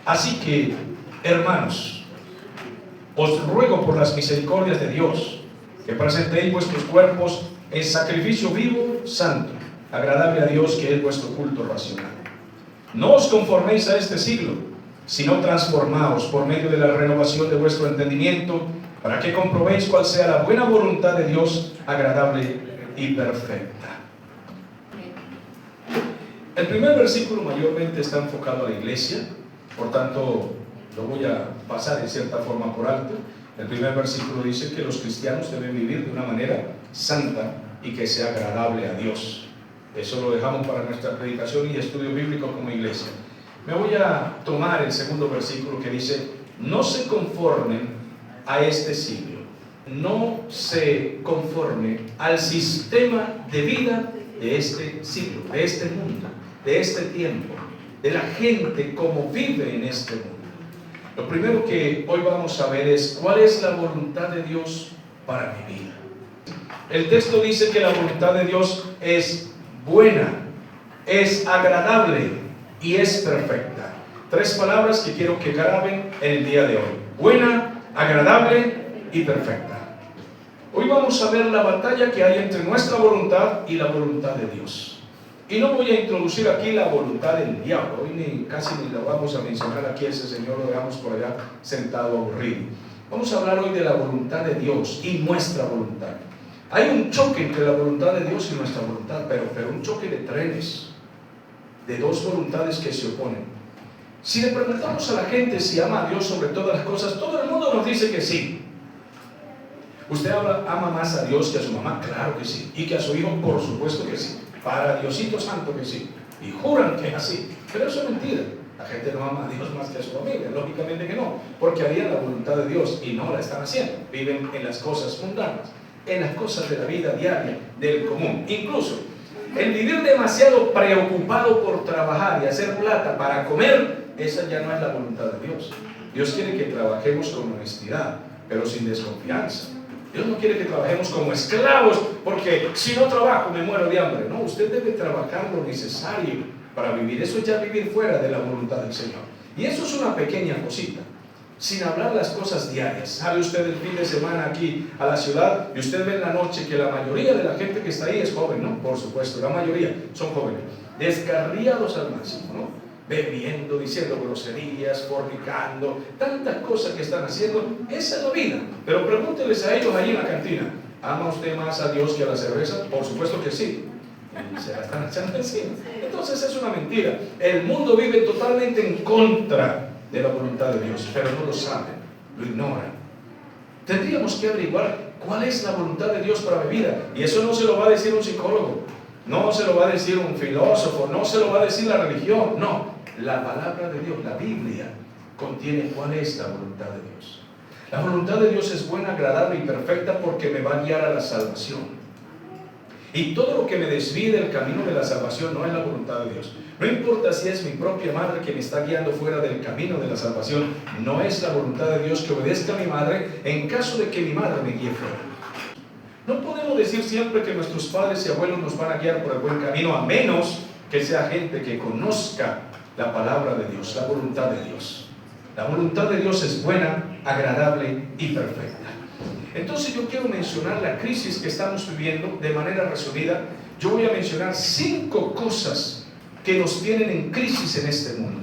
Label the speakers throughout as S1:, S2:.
S1: Así que, hermanos, os ruego por las misericordias de Dios que presentéis vuestros cuerpos en sacrificio vivo, santo, agradable a Dios, que es vuestro culto racional. No os conforméis a este siglo, sino transformaos por medio de la renovación de vuestro entendimiento, para que comprobéis cuál sea la buena voluntad de Dios, agradable y perfecta. El primer versículo mayormente está enfocado a la iglesia, por tanto lo voy a pasar en cierta forma por alto. El primer versículo dice que los cristianos deben vivir de una manera santa y que sea agradable a Dios. Eso lo dejamos para nuestra predicación y estudio bíblico como iglesia. Me voy a tomar el segundo versículo que dice: no se conformen a este siglo, no se conforme al sistema de vida de este siglo, de este mundo, de este tiempo, de la gente como vive en este mundo. Lo primero que hoy vamos a ver es cuál es la voluntad de Dios para mi vida. El texto dice que la voluntad de Dios es buena, es agradable y es perfecta. Tres palabras que quiero que graben en el día de hoy: buena, agradable y perfecta. Hoy vamos a ver la batalla que hay entre nuestra voluntad y la voluntad de Dios. Y no voy a introducir aquí la voluntad del diablo. Hoy casi ni lo vamos a mencionar aquí. Ese señor lo dejamos por allá sentado aburrido. Vamos a hablar hoy de la voluntad de Dios y nuestra voluntad. Hay un choque entre la voluntad de Dios y nuestra voluntad, pero un choque de trenes, de dos voluntades que se oponen. Si le preguntamos a la gente si ama a Dios sobre todas las cosas, todo el mundo nos dice que sí. ¿Usted ama más a Dios que a su mamá? Claro que sí. ¿Y que a su hijo? Por supuesto que sí. Para Diosito Santo que sí. Y juran que es así. Pero eso es mentira. La gente no ama a Dios más que a su familia. Lógicamente que no. Porque harían la voluntad de Dios y no la están haciendo. Viven en las cosas mundanas, en las cosas de la vida diaria, del común. Incluso el vivir demasiado preocupado por trabajar y hacer plata para comer, esa ya no es la voluntad de Dios. Dios quiere que trabajemos con honestidad, pero sin desconfianza. Dios no quiere que trabajemos como esclavos, porque si no trabajo me muero de hambre. No, usted debe trabajar lo necesario para vivir. Eso es ya vivir fuera de la voluntad del Señor. Y eso es una pequeña cosita, sin hablar las cosas diarias. ¿Sabe usted el fin de semana aquí a la ciudad? Y usted ve en la noche que la mayoría de la gente que está ahí es joven, ¿no? Por supuesto, la mayoría son jóvenes, descarriados al máximo, ¿no? Bebiendo, diciendo groserías, fornicando, tantas cosas que están haciendo. Esa es la vida. Pero pregúnteles a ellos ahí en la cantina: ¿ama usted más a Dios que a la cerveza? Por supuesto que sí. Y se la están echando encima. Entonces es una mentira. El mundo vive totalmente en contra de la voluntad de Dios, pero no lo saben, lo ignoran. Tendríamos que averiguar cuál es la voluntad de Dios para mi vida. Y eso no se lo va a decir un psicólogo, no se lo va a decir un filósofo, no se lo va a decir la religión, no. La palabra de Dios, la Biblia, contiene cuál es la voluntad de Dios. La voluntad de Dios es buena, agradable y perfecta porque me va a guiar a la salvación. Y todo lo que me desvíe del camino de la salvación no es la voluntad de Dios. No importa si es mi propia madre que me está guiando fuera del camino de la salvación, no es la voluntad de Dios que obedezca a mi madre en caso de que mi madre me guíe fuera. No podemos decir siempre que nuestros padres y abuelos nos van a guiar por el buen camino, a menos que sea gente que conozca la palabra de Dios, la voluntad de Dios. La voluntad de Dios es buena, agradable y perfecta. Entonces yo quiero mencionar la crisis que estamos viviendo de manera resumida. Yo voy a mencionar 5 cosas que nos tienen en crisis en este mundo.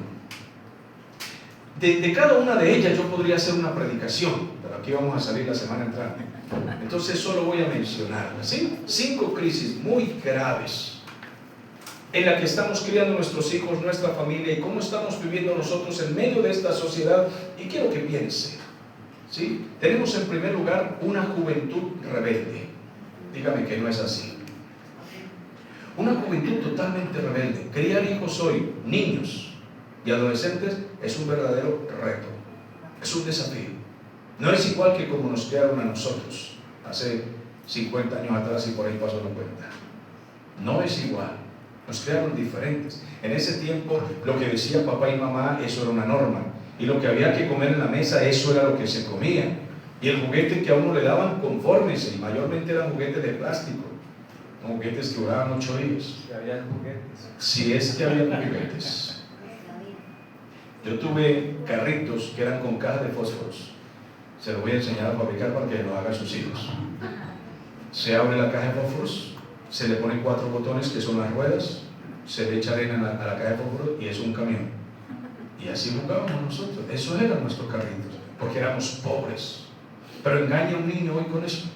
S1: De cada una de ellas yo podría hacer una predicación, pero aquí vamos a salir la semana entrante. Entonces solo voy a mencionarlas, ¿sí? 5 crisis muy graves en la que estamos criando nuestros hijos, nuestra familia, y cómo estamos viviendo nosotros en medio de esta sociedad. Y quiero que piense, ¿sí? Tenemos en primer lugar una juventud rebelde. Dígame que no es así. Una juventud totalmente rebelde. Criar hijos hoy, niños y adolescentes, es un verdadero reto, es un desafío. No es igual que como nos criaron a nosotros hace 50 años atrás, y por ahí pasó la cuenta. No es igual. Nos crearon diferentes. En ese tiempo lo que decía papá y mamá, eso era una norma, y lo que había que comer en la mesa, eso era lo que se comía. Y el juguete que a uno le daban, confórmese, y mayormente eran juguetes de plástico, no juguetes que duraban 8 días.
S2: Si había juguetes.
S1: Si es que había juguetes. Yo tuve carritos que eran con cajas de fósforos. Se los voy a enseñar a fabricar para que lo hagan sus hijos. Se abre la caja de fósforos, se le ponen 4 botones que son las ruedas, se le echa arena a la caja de fósforos y es un camión. Y así jugábamos nosotros. Esos eran nuestros carritos, porque éramos pobres. Pero engaña a un niño hoy con eso.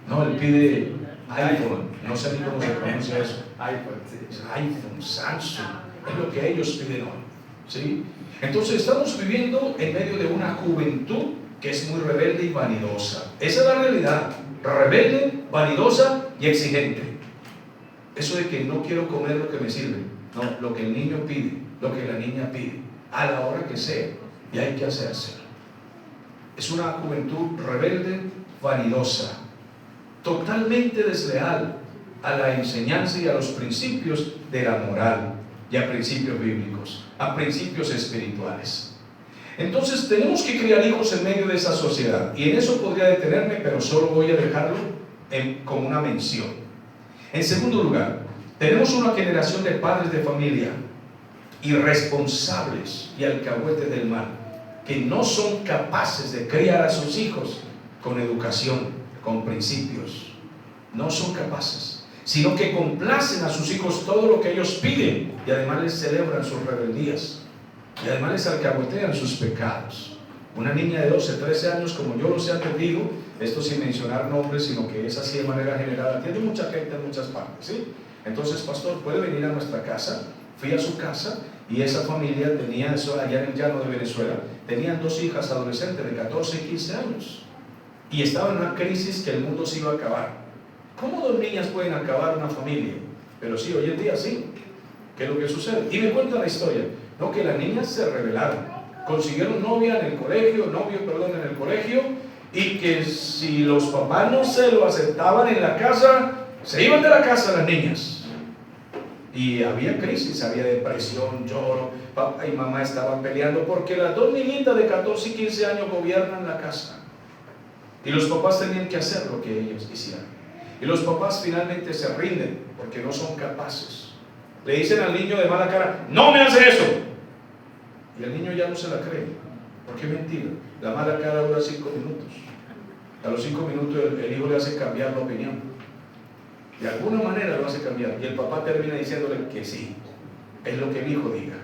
S1: No, él pide iPhone, no sé ni cómo se pronuncia eso. iPhone, Samsung, es lo que ellos piden hoy. ¿Sí? Entonces estamos viviendo en medio de una juventud que es muy rebelde y vanidosa. Esa es la realidad. Rebelde, vanidosa y exigente. Eso de que no quiero comer lo que me sirve. No, lo que el niño pide, lo que la niña pide, a la hora que sea, y hay que hacerse. Es una juventud rebelde, vanidosa, totalmente desleal a la enseñanza y a los principios de la moral y a principios bíblicos, a principios espirituales. Entonces tenemos que criar hijos en medio de esa sociedad, y en eso podría detenerme, pero solo voy a dejarlo como una mención. En segundo lugar, tenemos una generación de padres de familia irresponsables y alcahuetes del mal, que no son capaces de criar a sus hijos con educación, con principios. No son capaces, sino que complacen a sus hijos todo lo que ellos piden, y además les celebran sus rebeldías, y además les alcahuetean sus pecados. Una niña de 12, 13 años, como yo los he atendido, esto sin mencionar nombres, sino que es así de manera general, atiende mucha gente en muchas partes, ¿sí? Entonces, pastor, puede venir a nuestra casa. Fui a su casa y esa familia tenía, eso allá en el llano de Venezuela, tenían 2 hijas adolescentes de 14 y 15 años, y estaban en una crisis que el mundo se iba a acabar. ¿Cómo 2 niñas pueden acabar una familia? Pero sí, hoy en día sí. ¿Qué es lo que sucede? Y me cuentan la historia, no, que las niñas se rebelaron, consiguieron novio en el colegio, y que si los papás no se lo aceptaban en la casa, se iban de la casa las niñas. Y había crisis, había depresión, lloro, papá y mamá estaban peleando porque las 2 niñitas de 14 y 15 años gobiernan la casa. Y los papás tenían que hacer lo que ellos quisieran. Y los papás finalmente se rinden porque no son capaces. Le dicen al niño de mala cara, no me hace eso. Y el niño ya no se la cree, porque es mentira. La mala cara dura 5 minutos. A los 5 minutos el hijo le hace cambiar la opinión. De alguna manera lo hace cambiar. Y el papá termina diciéndole que sí, es lo que el hijo diga.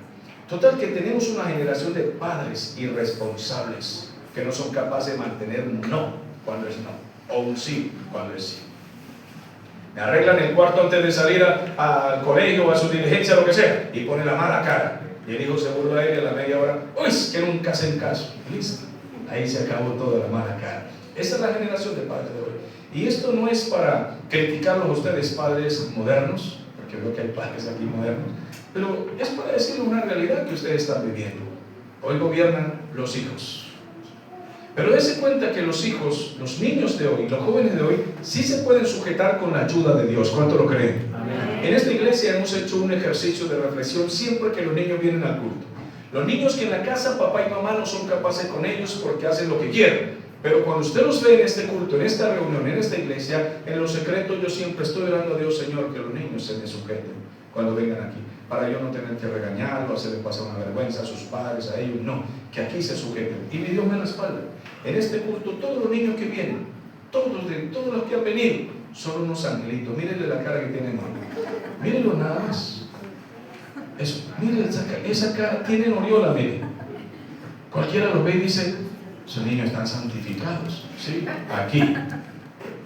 S1: Total, que tenemos una generación de padres irresponsables que no son capaces de mantener un no cuando es no, o un sí cuando es sí. Me arreglan el cuarto antes de salir al colegio o a su diligencia, lo que sea, y pone la mala cara. Y el hijo se burla de él a la media hora. Uy, es que nunca hacen caso. Listo. Ahí se acabó toda la mala cara. Esa es la generación de padres de hoy. Y esto no es para criticarlos a ustedes, padres modernos, porque veo que hay padres aquí modernos, pero es para decirles una realidad que ustedes están viviendo. Hoy gobiernan los hijos. Pero dése cuenta que los hijos, los niños de hoy, los jóvenes de hoy, sí se pueden sujetar con la ayuda de Dios. ¿Cuánto lo creen? Amén. En esta iglesia hemos hecho un ejercicio de reflexión siempre que los niños vienen al culto. Los niños que en la casa papá y mamá no son capaces con ellos porque hacen lo que quieren. Pero cuando usted los ve en este culto, en esta reunión, en esta iglesia, en lo secreto yo siempre estoy orando a Dios, Señor, que los niños se me sujeten cuando vengan aquí, para yo no tener que regañarlo, hacerle pasar una vergüenza a sus padres, a ellos, no, que aquí se sujeten. Y mi Dios me da la espalda. En este culto todos los niños que vienen, todos los que han venido, son unos angelitos. Mírenle la cara que tienen hoy. Mírenlo nada más. Eso, miren esa cara, tienen oriola, miren. Cualquiera los ve y dice, esos niños están santificados. Sí,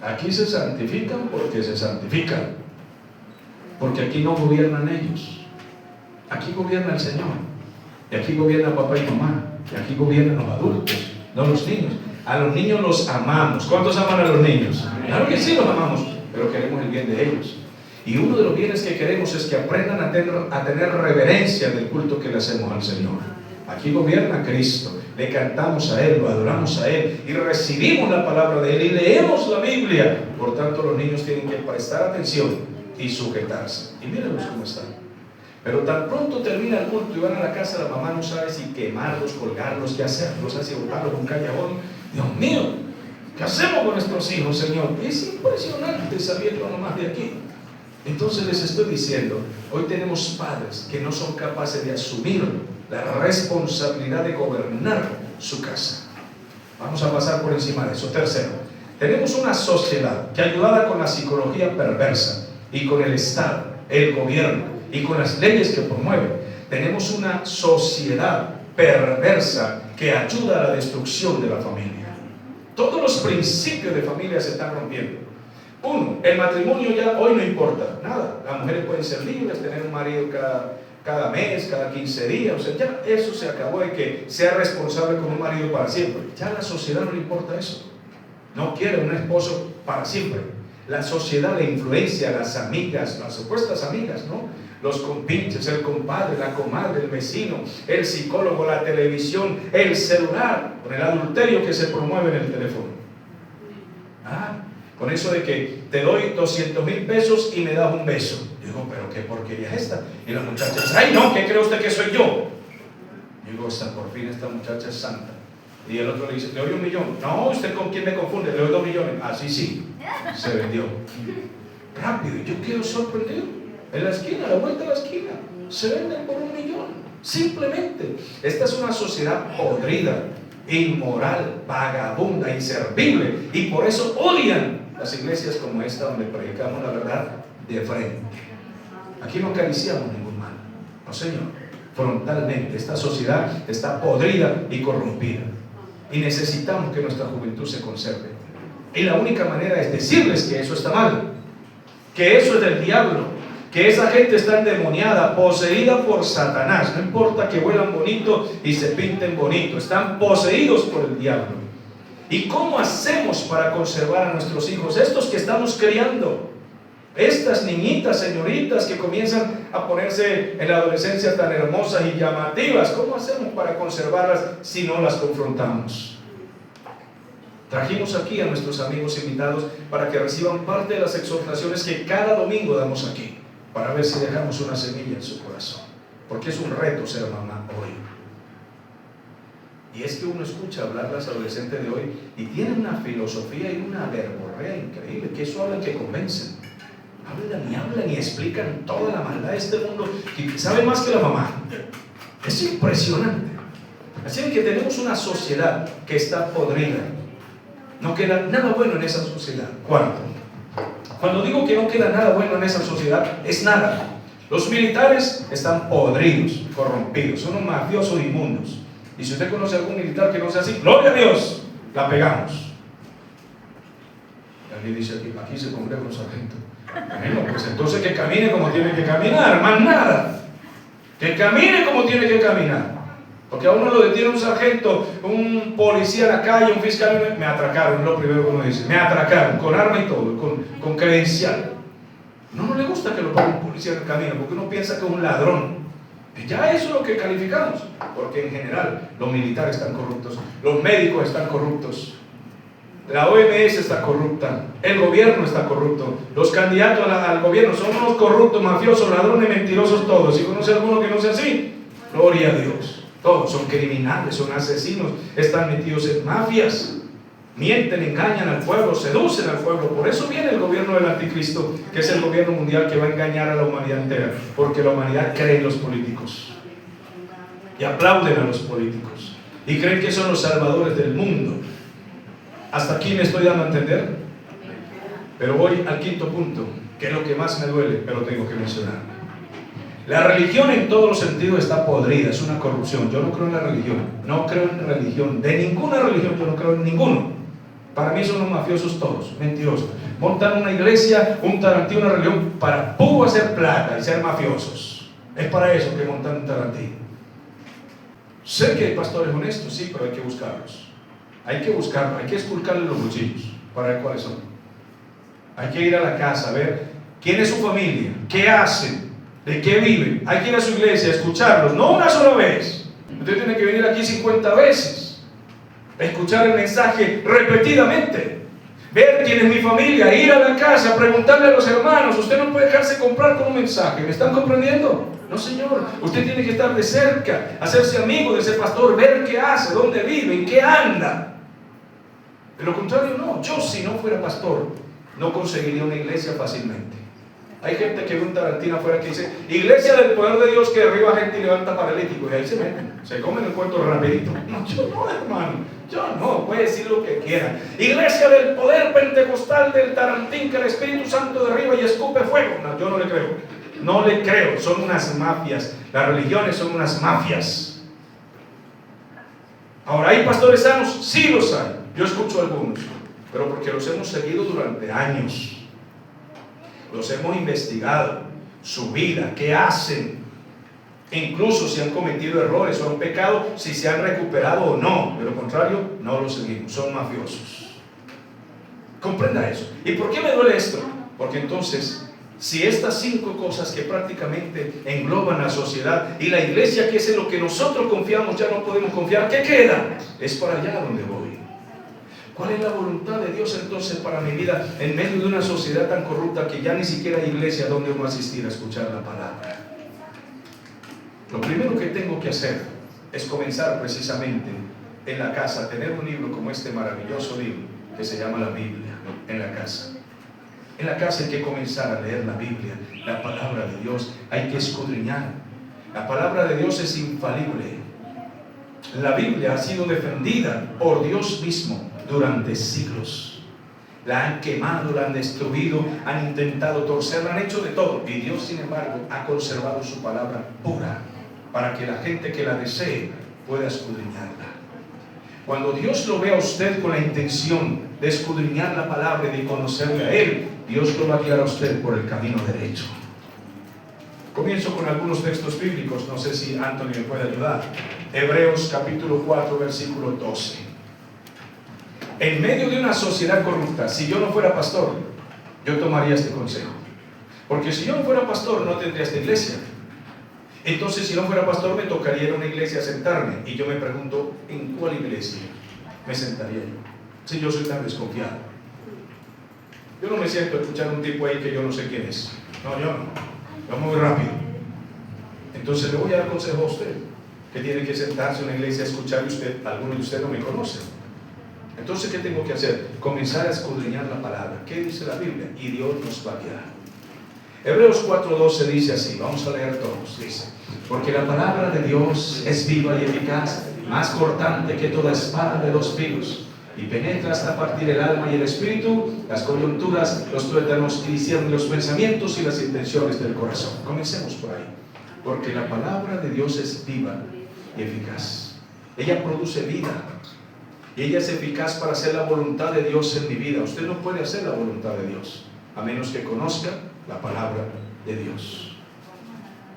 S1: aquí se santifican porque se santifican, porque aquí no gobiernan ellos, aquí gobierna el Señor, y aquí gobierna papá y mamá, y aquí gobiernan los adultos, no los niños. A los niños los amamos. ¿Cuántos aman a los niños? Claro que sí, los amamos, pero queremos el bien de ellos. Y uno de los bienes que queremos es que aprendan a tener reverencia del culto que le hacemos al Señor. Aquí gobierna Cristo, le cantamos a Él, lo adoramos a Él y recibimos la palabra de Él y leemos la Biblia. Por tanto, los niños tienen que prestar atención y sujetarse. Y mírenlos cómo están. Pero tan pronto termina el culto y van a la casa, la mamá no sabe si quemarlos, colgarlos, qué hacer, los hace botarlos con callabón. Dios mío, ¿qué hacemos con nuestros hijos, Señor? Es impresionante sabiendo nomás de aquí. Entonces les estoy diciendo, hoy tenemos padres que no son capaces de asumir la responsabilidad de gobernar su casa. Vamos a pasar por encima de eso. Tercero, tenemos una sociedad que, ayudada con la psicología perversa y con el Estado, el gobierno y con las leyes que promueven, tenemos una sociedad perversa que ayuda a la destrucción de la familia. Todos los principios de familia se están rompiendo. Uno, el matrimonio ya hoy no importa nada. Las mujeres pueden ser libres, tener un marido cada mes, cada 15 días. O sea, ya eso se acabó de que sea responsable con un marido para siempre. Ya a la sociedad no le importa eso. No quiere un esposo para siempre. La sociedad le influencia a las amigas, las supuestas amigas, ¿no? Los compinches, el compadre, la comadre, el vecino, el psicólogo, la televisión, el celular, con el adulterio que se promueve en el teléfono. Con eso de que te doy 200,000 pesos y me das un beso. Digo, pero qué porquería es esta. Y la muchacha dice, ay no, ¿qué cree usted que soy yo? Digo, por fin esta muchacha es santa. Y el otro le dice, le doy 1 millón. No, ¿usted con quién me confunde? Le doy 2 millones. Sí, se vendió. Rápido, y yo quedo sorprendido. En la esquina, a la vuelta de la esquina, se venden por 1 millón. Simplemente, esta es una sociedad podrida, inmoral, vagabunda, inservible, y por eso odian las iglesias como esta, donde predicamos la verdad de frente. Aquí no acariciamos ningún mal, no señor, frontalmente. Esta sociedad está podrida y corrompida, y necesitamos que nuestra juventud se conserve, y la única manera es decirles que eso está mal, que eso es del diablo, que esa gente está endemoniada, poseída por Satanás. No importa que huelan bonito y se pinten bonito, están poseídos por el diablo. ¿Y cómo hacemos para conservar a nuestros hijos, estos que estamos criando? Estas niñitas, señoritas que comienzan a ponerse en la adolescencia tan hermosas y llamativas, ¿cómo hacemos para conservarlas si no las confrontamos? Trajimos aquí a nuestros amigos invitados para que reciban parte de las exhortaciones que cada domingo damos aquí, para ver si dejamos una semilla en su corazón, porque es un reto ser mamá hoy. Y es que uno escucha hablar a las adolescentes de hoy y tienen una filosofía y una verborrea increíble, que eso hablan que convencen. Hablan y explican toda la maldad de este mundo, que sabe más que la mamá. Es impresionante. Así que tenemos una sociedad que está podrida. No queda nada bueno en esa sociedad. Cuarto, cuando digo que no queda nada bueno en esa sociedad, es nada. Los militares están podridos, corrompidos, son unos mafiosos inmundos. Y si usted conoce a algún militar que no sea así, ¡gloria a Dios!, la pegamos. Y alguien dice, aquí se congrega un sargento. Bueno, pues entonces que camine como tiene que caminar, más nada. Que camine como tiene que caminar. Porque a uno lo detiene un sargento, un policía en la calle, un fiscal, me atracaron, lo primero que uno dice, me atracaron, con arma y todo, con credencial. No le gusta que lo ponga un policía en el camino, porque uno piensa que es un ladrón. Y ya eso es lo que calificamos, porque en general los militares están corruptos, los médicos están corruptos, la OMS está corrupta, el gobierno está corrupto, los candidatos al gobierno son unos corruptos, mafiosos, ladrones, mentirosos todos. Si conoce alguno que no sea así, gloria a Dios. Todos son criminales, son asesinos, están metidos en mafias, mienten, engañan al pueblo, seducen al pueblo. Por eso viene el gobierno del anticristo, que es el gobierno mundial que va a engañar a la humanidad entera, porque la humanidad cree en los políticos y aplauden a los políticos y creen que son los salvadores del mundo. Hasta aquí me estoy dando a entender, pero voy al quinto punto, que es lo que más me duele, pero tengo que mencionar. La religión en todos los sentidos está podrida, es una corrupción. Yo no creo en la religión, no creo en religión, de ninguna religión, yo no creo en ninguno. Para mí son unos mafiosos todos, mentirosos. Montan una iglesia, un Tarantino, una religión para puro hacer plata y ser mafiosos. Es para eso que montan un Tarantino. Sé que hay pastores honestos, sí, pero hay que buscarlos. Hay que buscarlos, hay que esculcarle los bolsillos para ver cuáles son. Hay que ir a la casa a ver quién es su familia, qué hacen, de qué viven. Hay que ir a su iglesia a escucharlos, no una sola vez. Usted tiene que venir aquí 50 veces, a escuchar el mensaje repetidamente, ver quién es mi familia, ir a la casa, preguntarle a los hermanos. Usted no puede dejarse comprar con un mensaje. ¿Me están comprendiendo? No, señor. Usted tiene que estar de cerca, hacerse amigo de ese pastor, ver qué hace, dónde vive, en qué anda. De lo contrario, no. Yo, si no fuera pastor, no conseguiría una iglesia fácilmente. Hay gente que ve un Tarantino afuera que dice, iglesia del poder de Dios que derriba gente y levanta paralíticos, y ahí se meten, se comen el cuento rapidito. No, yo no, hermano, yo no, puede decir lo que quiera. Iglesia del poder pentecostal del Tarantín que el Espíritu Santo derriba y escupe fuego. No, yo no le creo, no le creo, son unas mafias, las religiones son unas mafias. Ahora, ¿hay pastores sanos? Sí los hay, yo escucho algunos, pero porque los hemos seguido durante años. Los hemos investigado, su vida, qué hacen, incluso si han cometido errores o han pecado, si se han recuperado o no. De lo contrario, no los seguimos, son mafiosos. Comprenda eso. ¿Y por qué me duele esto? Porque entonces, si estas 5 cosas que prácticamente engloban la sociedad y la iglesia, que es en lo que nosotros confiamos, ya no podemos confiar, ¿qué queda? Es para allá donde voy. ¿Cuál es la voluntad de Dios entonces para mi vida en medio de una sociedad tan corrupta que ya ni siquiera hay iglesia donde uno asistir a escuchar la palabra? Lo primero que tengo que hacer es comenzar precisamente en la casa, a tener un libro como este maravilloso libro que se llama la Biblia en la casa. En la casa hay que comenzar a leer la Biblia, la palabra de Dios, hay que escudriñar. La palabra de Dios es infalible. La Biblia ha sido defendida por Dios mismo durante siglos. La han quemado, la han destruido, han intentado torcerla, han hecho de todo, y Dios sin embargo ha conservado su palabra pura para que la gente que la desee pueda escudriñarla. Cuando Dios lo vea a usted con la intención de escudriñar la palabra y de conocerle a Él, Dios lo va a guiar a usted por el camino derecho. Comienzo con algunos textos bíblicos, no sé si Anthony me puede ayudar. Hebreos capítulo 4 versículo 12. En medio de una sociedad corrupta, si yo no fuera pastor, yo tomaría este consejo. Porque si yo no fuera pastor, no tendría esta iglesia. Entonces, si no fuera pastor, me tocaría ir a una iglesia a sentarme. Y yo me pregunto, ¿en cuál iglesia me sentaría yo? Si yo soy tan desconfiado. Yo no me siento a escuchar a un tipo ahí que yo no sé quién es. No, yo no. Yo muy rápido. Entonces, le voy a dar consejo a usted, que tiene que sentarse en una iglesia a escuchar, y usted, algunos de ustedes no me conocen. Entonces, ¿qué tengo que hacer? Comenzar a escudriñar la palabra. ¿Qué dice la Biblia? Y Dios nos va a guiar. Hebreos 4:12 dice así, vamos a leer todos. Dice, porque la palabra de Dios es viva y eficaz, más cortante que toda espada de 2 filos, y penetra hasta partir el alma y el espíritu, las coyunturas, los tuétanos, y discierne los pensamientos y las intenciones del corazón. Comencemos por ahí. Porque la palabra de Dios es viva y eficaz. Ella produce vida. Y ella es eficaz para hacer la voluntad de Dios en mi vida. Usted no puede hacer la voluntad de Dios a menos que conozca la palabra de Dios.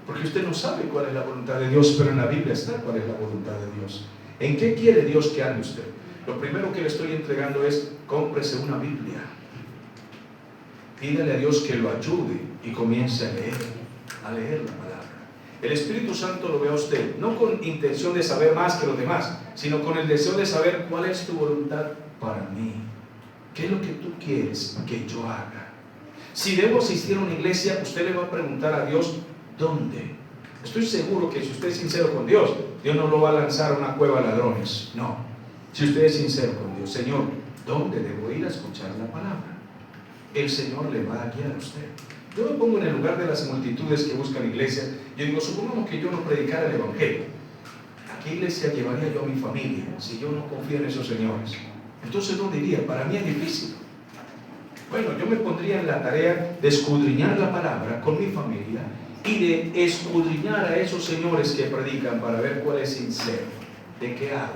S1: Porque usted no sabe cuál es la voluntad de Dios, pero en la Biblia está cuál es la voluntad de Dios. ¿En qué quiere Dios que ande usted? Lo primero que le estoy entregando es, cómprese una Biblia. Pídale a Dios que lo ayude y comience a leer la palabra. El Espíritu Santo lo ve a usted, no con intención de saber más que los demás, sino con el deseo de saber cuál es tu voluntad para mí. ¿Qué es lo que tú quieres que yo haga? Si debo asistir a una iglesia, usted le va a preguntar a Dios, ¿dónde? Estoy seguro que si usted es sincero con Dios, Dios no lo va a lanzar a una cueva de ladrones. No. Si usted es sincero con Dios, Señor, ¿dónde debo ir a escuchar la palabra? El Señor le va a guiar a usted. Yo me pongo en el lugar de las multitudes que buscan iglesia. Yo digo, supongamos que yo no predicara el Evangelio. ¿A qué iglesia llevaría yo a mi familia si yo no confío en esos señores? Entonces, ¿dónde iría? Para mí es difícil. Bueno, yo me pondría en la tarea de escudriñar la palabra con mi familia y de escudriñar a esos señores que predican para ver cuál es sincero, de qué habla,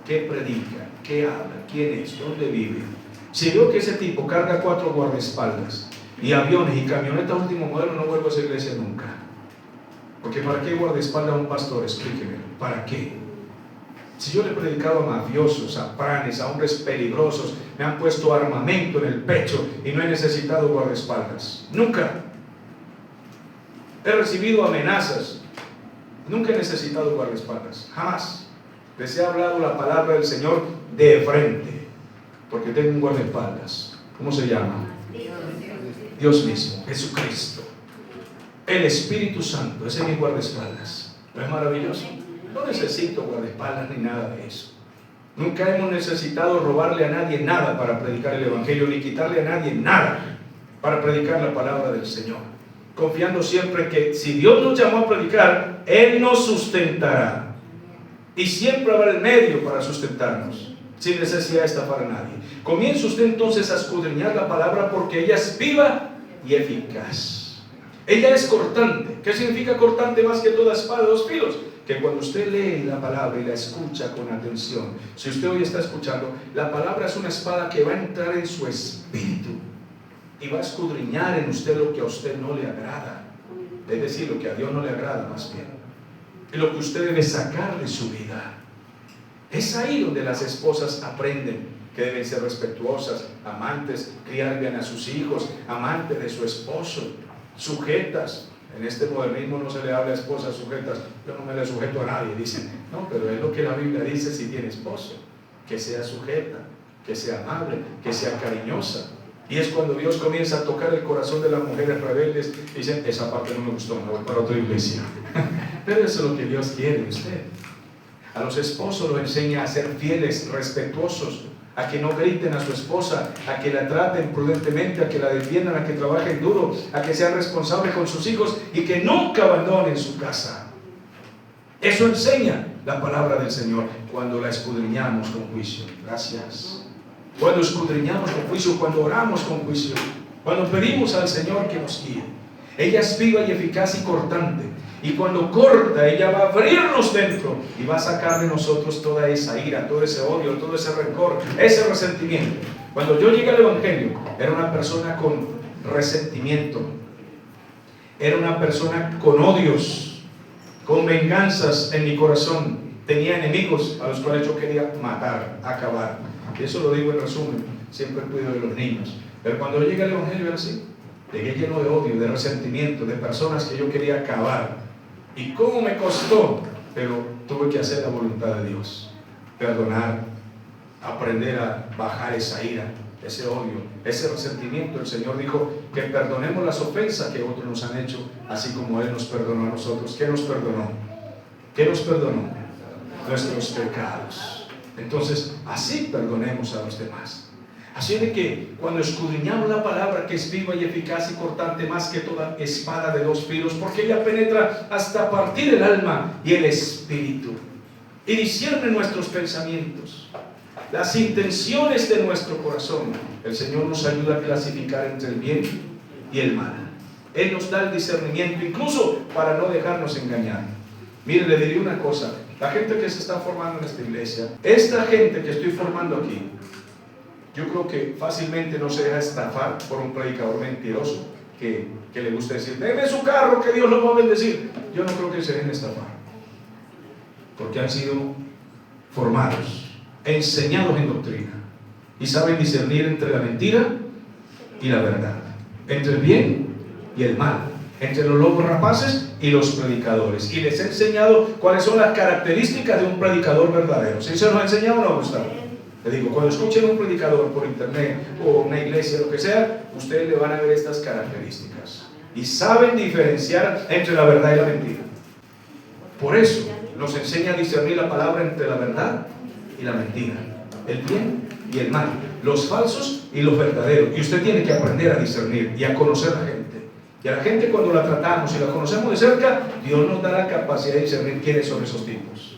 S1: qué predica, qué habla, quién es, dónde vive. Si veo que ese tipo carga 4 guardaespaldas y aviones y camionetas último modelo, no vuelvo a esa iglesia nunca. Porque ¿para qué guardaespaldas a un pastor? Explíqueme, ¿para qué? Si yo le he predicado a mafiosos, a pranes, a hombres peligrosos, me han puesto armamento en el pecho y no he necesitado guardaespaldas. Nunca. He recibido amenazas. Nunca he necesitado guardaespaldas. Jamás. Les he hablado la palabra del Señor de frente. Porque tengo un guardaespaldas. ¿Cómo se llama? Dios mismo, Jesucristo. El Espíritu Santo, ese es mi guardaespaldas. ¿No es maravilloso? No necesito guardaespaldas ni nada de eso. Nunca hemos necesitado robarle a nadie nada para predicar el Evangelio, ni quitarle a nadie nada para predicar la palabra del Señor. confiando siempre que si Dios nos llamó a predicar, Él nos sustentará. Y siempre habrá el medio para sustentarnos, sin necesidad de estafar a nadie. Comience usted entonces a escudriñar la palabra porque ella es viva y eficaz. Ella es cortante. ¿Qué significa cortante más que toda espada de dos filos? Que cuando usted lee la palabra y la escucha con atención, si usted hoy está escuchando, la palabra es una espada que va a entrar en su espíritu y va a escudriñar en usted lo que a usted no le agrada, es decir, lo que a Dios no le agrada más bien, y lo que usted debe sacar de su vida. Es ahí donde las esposas aprenden que deben ser respetuosas, amantes, criar bien a sus hijos, amantes de su esposo, sujetas. En este modernismo no se le habla a esposas sujetas. Yo no me le sujeto a nadie, dicen. No, pero es lo que la Biblia dice si tiene esposo. Que sea sujeta, que sea amable, que sea cariñosa. Y es cuando Dios comienza a tocar el corazón de las mujeres rebeldes. Dicen, esa parte no me gustó, me voy para otra iglesia. Pero eso es lo que Dios quiere de usted. A los esposos los enseña a ser fieles, respetuosos, a que no griten a su esposa, a que la traten prudentemente, a que la defiendan, a que trabajen duro, a que sean responsables con sus hijos y que nunca abandonen su casa. Eso enseña la palabra del Señor cuando la escudriñamos con juicio. Gracias. Cuando escudriñamos con juicio, cuando oramos con juicio, cuando pedimos al Señor que nos guíe. Ella es viva y eficaz y cortante. Y cuando corta, ella va a abrirnos dentro y va a sacar de nosotros toda esa ira, todo ese odio, todo ese rencor, ese resentimiento. Cuando yo llegué al Evangelio, era una persona con resentimiento, era una persona con odios, con venganzas en mi corazón. Tenía enemigos a los cuales yo quería matar, acabar. Y eso lo digo en resumen, siempre cuido de los niños. Pero cuando yo llegué al Evangelio era así. Llegué lleno de odio, de resentimiento, de personas que yo quería acabar. ¿Y cómo me costó? Pero tuve que hacer la voluntad de Dios. Perdonar, aprender a bajar esa ira, ese odio, ese resentimiento. El Señor dijo que perdonemos las ofensas que otros nos han hecho, así como Él nos perdonó a nosotros. ¿Qué nos perdonó? ¿Qué nos perdonó? Nuestros pecados. Entonces, así perdonemos a los demás. Así de que cuando escudriñamos la palabra, que es viva y eficaz y cortante más que toda espada de dos filos, porque ella penetra hasta partir el alma y el espíritu y discierne nuestros pensamientos, las intenciones de nuestro corazón. El Señor nos ayuda a clasificar entre el bien y el mal. Él nos da el discernimiento incluso para no dejarnos engañar. Mire, le diré una cosa. La gente que se está formando en esta iglesia, esta gente que estoy formando aquí, yo creo que fácilmente no se deja estafar por un predicador mentiroso que le gusta decir, deme su carro que Dios lo va a bendecir. Yo no creo que se dejen estafar, porque han sido formados, enseñados en doctrina y saben discernir entre la mentira y la verdad, entre el bien y el mal, entre los lobos rapaces y los predicadores. Y les he enseñado cuáles son las características de un predicador verdadero. ¿Sí se nos ha enseñado o no, Gustavo? Le digo, cuando escuchen un predicador por internet o una iglesia, lo que sea, ustedes le van a ver estas características. Y saben diferenciar entre la verdad y la mentira. Por eso nos enseña a discernir la palabra entre la verdad y la mentira. El bien y el mal. Los falsos y los verdaderos. Y usted tiene que aprender a discernir y a conocer a la gente. Y a la gente cuando la tratamos y la conocemos de cerca, Dios nos da la capacidad de discernir quiénes son esos tipos.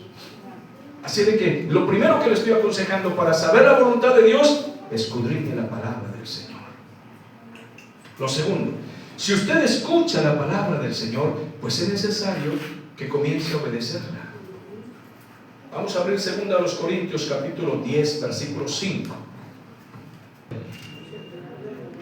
S1: Así de que lo primero que le estoy aconsejando para saber la voluntad de Dios, escudriñe la palabra del Señor. Lo segundo, si usted escucha la palabra del Señor, pues es necesario que comience a obedecerla. Vamos a abrir 2 Corintios capítulo 10, versículo 5.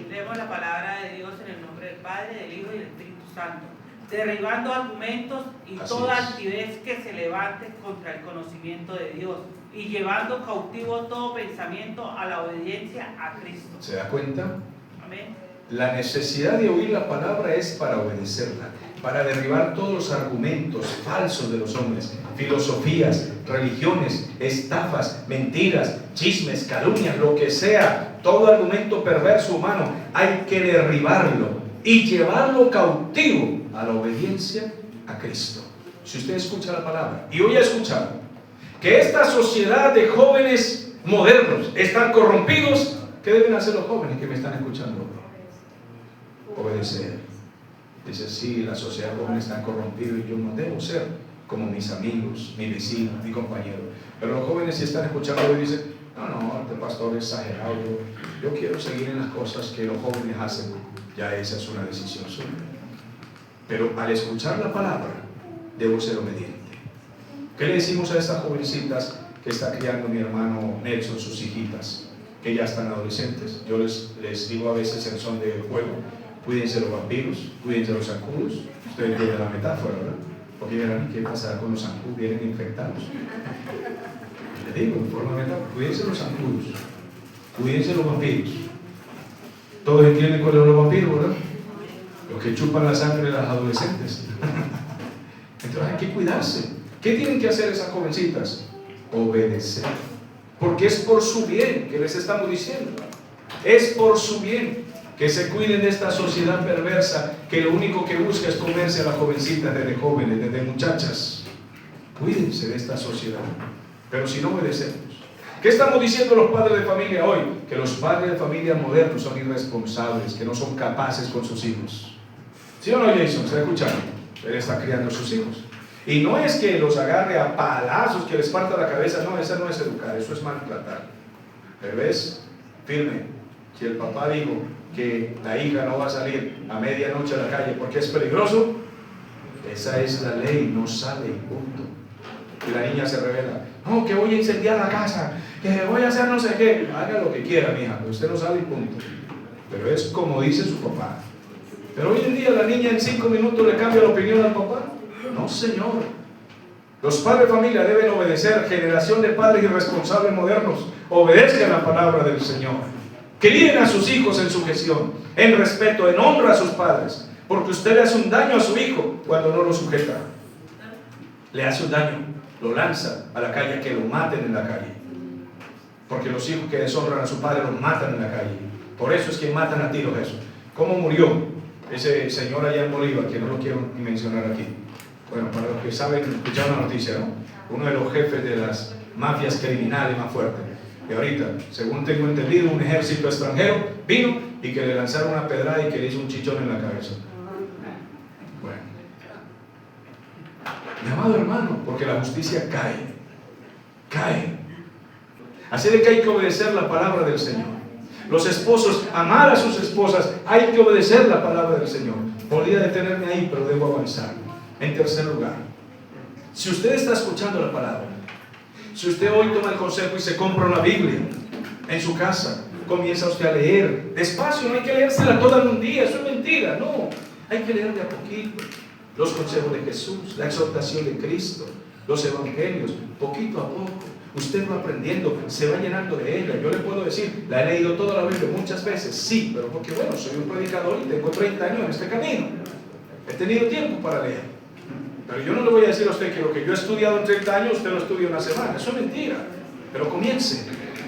S2: Leemos la palabra de Dios en el nombre del Padre, del Hijo y del Espíritu Santo, derribando argumentos y toda altivez que se levante contra el conocimiento de Dios y llevando cautivo todo pensamiento a la obediencia a Cristo.
S1: ¿Se da cuenta?
S2: Amén.
S1: La necesidad de oír la palabra es para obedecerla, para derribar todos los argumentos falsos de los hombres, filosofías, religiones, estafas, mentiras, chismes, calumnias, lo que sea, todo argumento perverso humano, hay que derribarlo y llevarlo cautivo a la obediencia a Cristo. Si usted escucha la palabra, y hoy ha escuchado que esta sociedad de jóvenes modernos están corrompidos, ¿qué deben hacer los jóvenes que me están escuchando? Obedecer. Dice, sí, la sociedad joven está corrompida y yo no debo ser como mis amigos, mi vecino, mi compañero. Pero los jóvenes, si están escuchando y dicen, no, este pastor es exagerado, yo quiero seguir en las cosas que los jóvenes hacen. Ya esa es una decisión suya. Pero al escuchar la palabra, debo ser obediente. ¿Qué le decimos a estas jovencitas que está criando mi hermano Nelson, sus hijitas, que ya están adolescentes? Yo les digo a veces en son de juego, cuídense los vampiros, cuídense los zancudos. Ustedes entienden la metáfora, ¿verdad? Porque verán qué pasará con los zancudos, vienen infectados. Le digo en forma de metáfora, cuídense los zancudos, cuídense los vampiros. Todos entienden cuáles son los vampiros, ¿verdad? Los que chupan la sangre de las adolescentes. Entonces hay que cuidarse. ¿Qué tienen que hacer esas jovencitas? Obedecer. Porque es por su bien que les estamos diciendo. Es por su bien que se cuiden de esta sociedad perversa que lo único que busca es comerse a las jovencitas desde jóvenes, desde muchachas. Cuídense de esta sociedad. Pero si no obedecemos. ¿Qué estamos diciendo los padres de familia hoy? Que los padres de familia modernos son irresponsables, que no son capaces con sus hijos. ¿Sí o no, Jason? ¿Se escucha? Él está criando a sus hijos. Y no es que los agarre a palazos, que les parta la cabeza. No, eso no es educar, eso es maltratar. Pero es firme. Si el papá dijo que la hija no va a salir a medianoche a la calle porque es peligroso, esa es la ley, no sale, punto. Y la niña se revela, no, que voy a incendiar la casa, que voy a hacer no sé qué. Haga lo que quiera, mija, pero usted no sale, punto. Pero es como dice su papá. Pero hoy en día la niña en 5 minutos le cambia la opinión al papá. No, señor. Los padres de familia deben obedecer. Generación de padres irresponsables modernos, obedezcan la palabra del Señor. Críen a sus hijos en sujeción, en respeto, en honra a sus padres. Porque usted le hace un daño a su hijo cuando no lo sujeta. Le hace un daño, lo lanza a la calle, que lo maten en la calle. Porque los hijos que deshonran a su padre los matan en la calle. Por eso es que matan a tiros eso. ¿Cómo murió ese señor allá en Bolívar, que no lo quiero ni mencionar aquí? Bueno, para los que saben, escucharon la noticia, ¿no? Uno de los jefes de las mafias criminales más fuertes. Y ahorita, según tengo entendido, un ejército extranjero vino y que le lanzaron una pedrada y que le hizo un chichón en la cabeza. Bueno, mi amado hermano, porque la justicia cae. Así de que hay que obedecer la palabra del Señor. Los esposos, amar a sus esposas, hay que obedecer la palabra del Señor. Podría detenerme ahí, pero debo avanzar. En tercer lugar, si usted está escuchando la palabra, si usted hoy toma el consejo y se compra una Biblia en su casa, comienza usted a leer despacio, no hay que leérsela toda en un día, eso es mentira, no, hay que leer de a poquito los consejos de Jesús, la exhortación de Cristo, los evangelios, poquito a poco. Usted va aprendiendo, se va llenando de ella. Yo le puedo decir, la he leído toda la Biblia muchas veces, sí, pero porque bueno, soy un predicador y tengo 30 años en este camino, he tenido tiempo para leer. Pero yo no le voy a decir a usted que lo que yo he estudiado en 30 años, usted lo estudia una semana. Eso es mentira. Pero comience,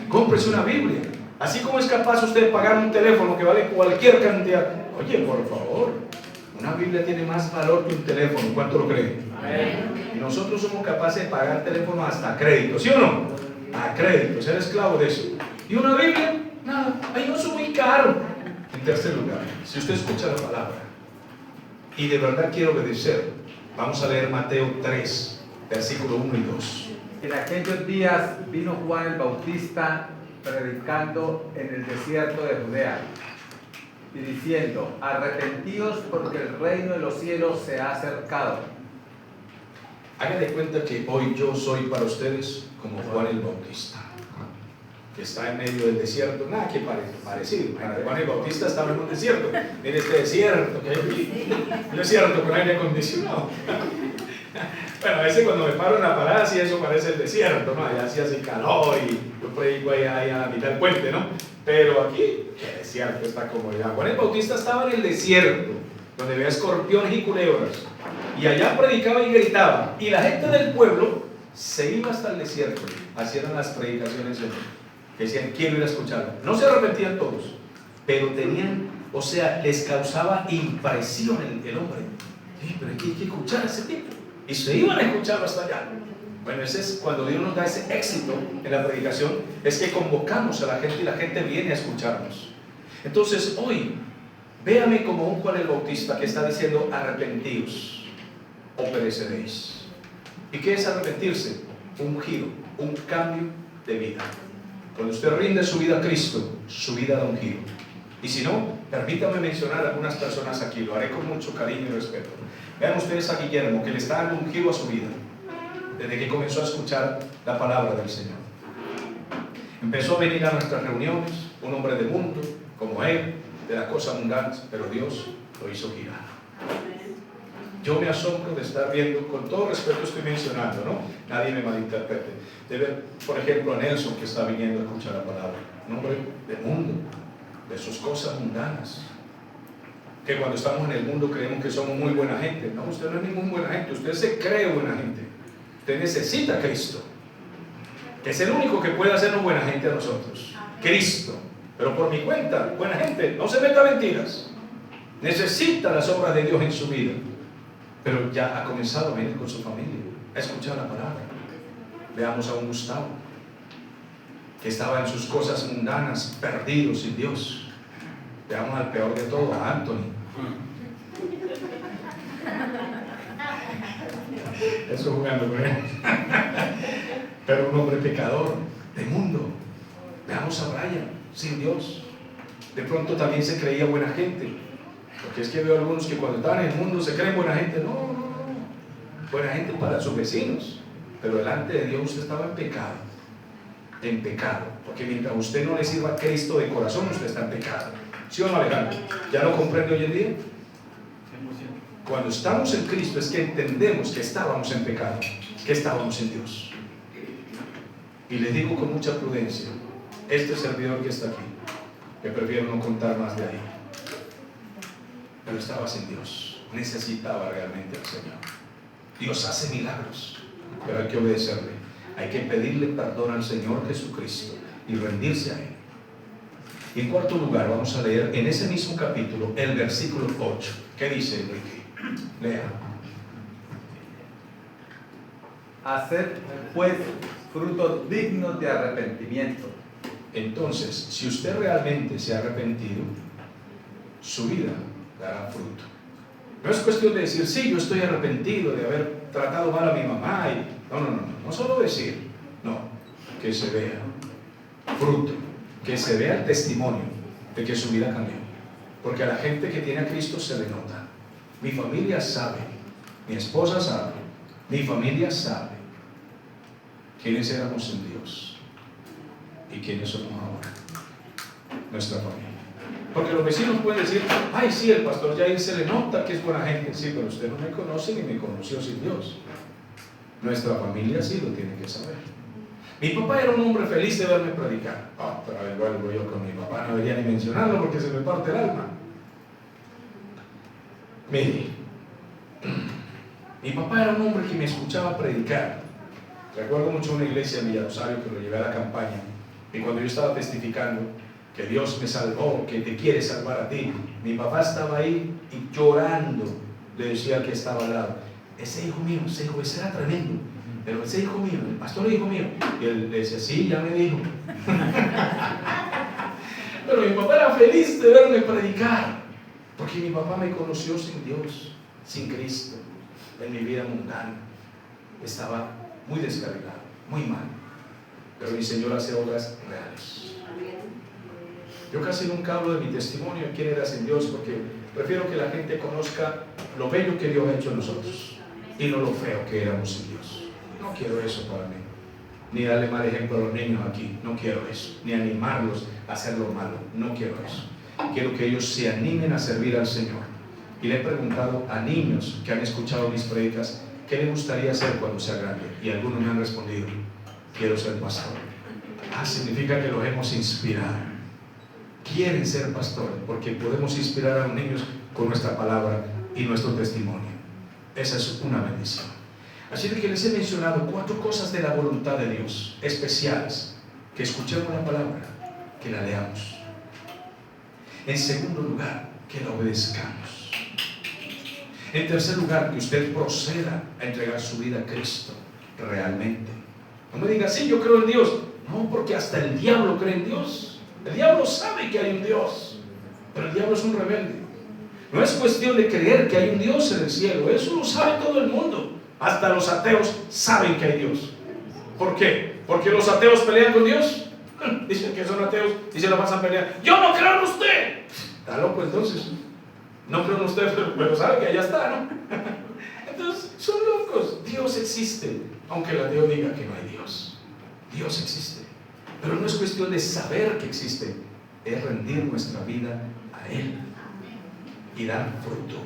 S1: cómprese una Biblia. Así como es capaz usted de pagar un teléfono que vale cualquier cantidad. Oye, por favor, una Biblia tiene más valor que un teléfono. ¿Cuánto lo creen? Y nosotros somos capaces de pagar teléfono hasta a crédito, ¿sí o no? A crédito, ser esclavo de eso. ¿Y una Biblia? Nada, ay, no, es muy caro. En tercer lugar, si usted escucha la palabra y de verdad quiere obedecer, vamos a leer Mateo 3, versículo 1 y 2.
S3: En aquellos días vino Juan el Bautista predicando en el desierto de Judea y diciendo, arrepentíos porque el reino de los cielos se ha acercado.
S1: Hagan de cuenta que hoy yo soy para ustedes como Juan el Bautista, que está en medio del desierto. Nada que parecido. Juan el Bautista estaba en un desierto, en este desierto que hay aquí, un desierto con aire acondicionado. Bueno, a veces cuando me paro en la parada, sí, eso parece el desierto, ¿no? Allá sí hace calor y yo predico ahí a la mitad del puente, ¿no? Pero aquí, el desierto está como ya. Juan el Bautista estaba en el desierto, donde había escorpiones y culebras, y allá predicaba y gritaba, y la gente del pueblo se iba hasta el desierto, hacían las predicaciones que decían, quiero ir a escucharlo. No se arrepentían todos, pero tenían, o sea, les causaba impresión el hombre. Pero hay que escuchar a ese tipo. Y se iban a escucharlo hasta allá. Bueno, ese es cuando Dios nos da ese éxito en la predicación, es que convocamos a la gente y la gente viene a escucharnos. Entonces hoy Véame como un Juan el Bautista que está diciendo arrepentíos o pereceréis. ¿Y qué es arrepentirse? Un giro, un cambio de vida. Cuando usted rinde su vida a Cristo, su vida da un giro. Y si no, permítame mencionar a algunas personas aquí, lo haré con mucho cariño y respeto. Vean ustedes a Guillermo, que le está dando un giro a su vida desde que comenzó a escuchar la palabra del Señor. Empezó a venir a nuestras reuniones, un hombre de mundo, como él, de las cosas mundanas, pero Dios lo hizo girar. Yo me asombro de estar viendo, con todo respeto estoy mencionando, ¿no? Nadie me malinterprete. De ver, por ejemplo, a Nelson, que está viniendo a escuchar la palabra, un hombre de mundo, de sus cosas mundanas, que cuando estamos en el mundo creemos que somos muy buena gente. No, usted no es ningún buena gente, usted se cree buena gente. Usted necesita a Cristo, que es el único que puede hacernos buena gente a nosotros. Cristo. Pero por mi cuenta, buena gente, no se meta mentiras. Necesita las obras de Dios en su vida. Pero ya ha comenzado a venir con su familia, a escuchar la palabra. Veamos a un Gustavo, que estaba en sus cosas mundanas, perdido sin Dios. Veamos al peor de todo, a Anthony. Eso jugando con él. Pero un hombre pecador, de mundo. Veamos a Brian, sin Dios. De pronto también se creía buena gente. Porque es que veo algunos que cuando estaban en el mundo se creen buena gente. No. Buena gente para sus vecinos. Pero delante de Dios usted estaba en pecado. En pecado. Porque mientras usted no le sirva a Cristo de corazón, usted está en pecado. ¿Sí o no, Alejandro? ¿Ya lo comprende hoy en día? Cuando estamos en Cristo es que entendemos que estábamos en pecado, que estábamos en Dios. Y les digo con mucha prudencia, este servidor que está aquí, que prefiero no contar más de ahí, pero estaba sin Dios, necesitaba realmente al Señor. Dios hace milagros, pero hay que obedecerle, hay que pedirle perdón al Señor Jesucristo y rendirse a Él. Y en cuarto lugar vamos a leer en ese mismo capítulo el versículo 8. ¿Qué dice Enrique? Lea.
S3: Haced pues frutos dignos de arrepentimiento.
S1: Entonces, si usted realmente se ha arrepentido, su vida dará fruto. No es cuestión de decir, sí, yo estoy arrepentido de haber tratado mal a mi mamá. No solo decir, no, que se vea fruto, que se vea el testimonio de que su vida cambió. Porque a la gente que tiene a Cristo se le nota. Mi familia sabe, mi esposa sabe, mi familia sabe quiénes éramos en Dios y quiénes somos ahora, nuestra familia. Porque los vecinos pueden decir, ay sí, el pastor Jair se le nota que es buena gente. Sí, pero usted no me conoce ni me conoció sin Dios. Nuestra familia sí lo tiene que saber. Mi papá era un hombre feliz de verme predicar. Otra vez vuelvo yo con mi papá, no debería ni mencionarlo porque se me parte el alma. Mire, mi papá era un hombre que me escuchaba predicar. Recuerdo mucho una iglesia en Villa Rosario que lo llevé a la campaña, y cuando yo estaba testificando que Dios me salvó, que te quiere salvar a ti, mi papá estaba ahí y llorando le decía al que estaba al lado, ese hijo mío, ese era tremendo, pero ese hijo mío, el pastor es hijo mío. Y él le decía, sí, ya me dijo. Pero mi papá era feliz de verme predicar, porque mi papá me conoció sin Dios, sin Cristo, en mi vida mundana. Estaba muy descargado, muy mal. Pero mi Señor hace obras reales. Yo casi nunca hablo de mi testimonio, de quién era sin Dios, porque prefiero que la gente conozca lo bello que Dios ha hecho en nosotros y no lo feo que éramos sin Dios. No quiero eso para mí. Ni darle mal ejemplo a los niños aquí, no quiero eso. Ni animarlos a hacer lo malo, no quiero eso. Quiero que ellos se animen a servir al Señor. Y le he preguntado a niños que han escuchado mis predicas, ¿qué les gustaría hacer cuando sea grande? Y algunos me han respondido, quiero ser pastor. Significa que los hemos inspirado. Quieren ser pastores porque podemos inspirar a los niños con nuestra palabra y nuestro testimonio. Esa es una bendición. Así que les he mencionado 4 cosas de la voluntad de Dios especiales: que escuchemos la palabra, que la leamos. En segundo lugar, que la obedezcamos. En tercer lugar, que usted proceda a entregar su vida a Cristo realmente. No me diga, sí, yo creo en Dios. No, porque hasta el diablo cree en Dios. El diablo sabe que hay un Dios, pero el diablo es un rebelde. No es cuestión de creer que hay un Dios en el cielo. Eso lo sabe todo el mundo. Hasta los ateos saben que hay Dios. ¿Por qué? Porque los ateos pelean con Dios. Dicen que son ateos y se la pasan peleando. Yo no creo en usted. Está loco entonces. No creo en usted, pero sabe que allá está, ¿no? Entonces, son locos. Dios existe, aunque el ateo diga que no hay Dios. Dios existe. Pero no es cuestión de saber que existe, es rendir nuestra vida a Él y dar fruto,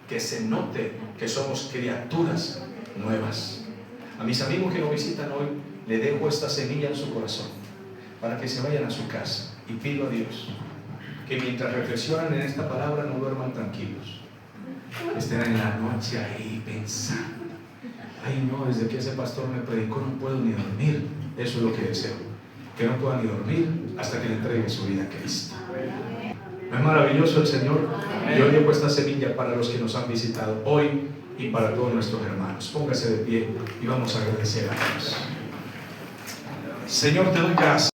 S1: que se note que somos criaturas nuevas. A mis amigos que nos visitan hoy, le dejo esta semilla en su corazón para que se vayan a su casa, y pido a Dios que mientras reflexionan en esta palabra no duerman tranquilos, estén en la noche ahí pensando: ay no, desde que ese pastor me predicó no puedo ni dormir. Eso es lo que deseo, que no puedan ni dormir hasta que le entregue su vida a Cristo. ¿No es maravilloso el Señor? Yo dejo esta semilla para los que nos han visitado hoy y para todos nuestros hermanos. Póngase de pie y vamos a agradecer a Dios. Señor, te doy gracias.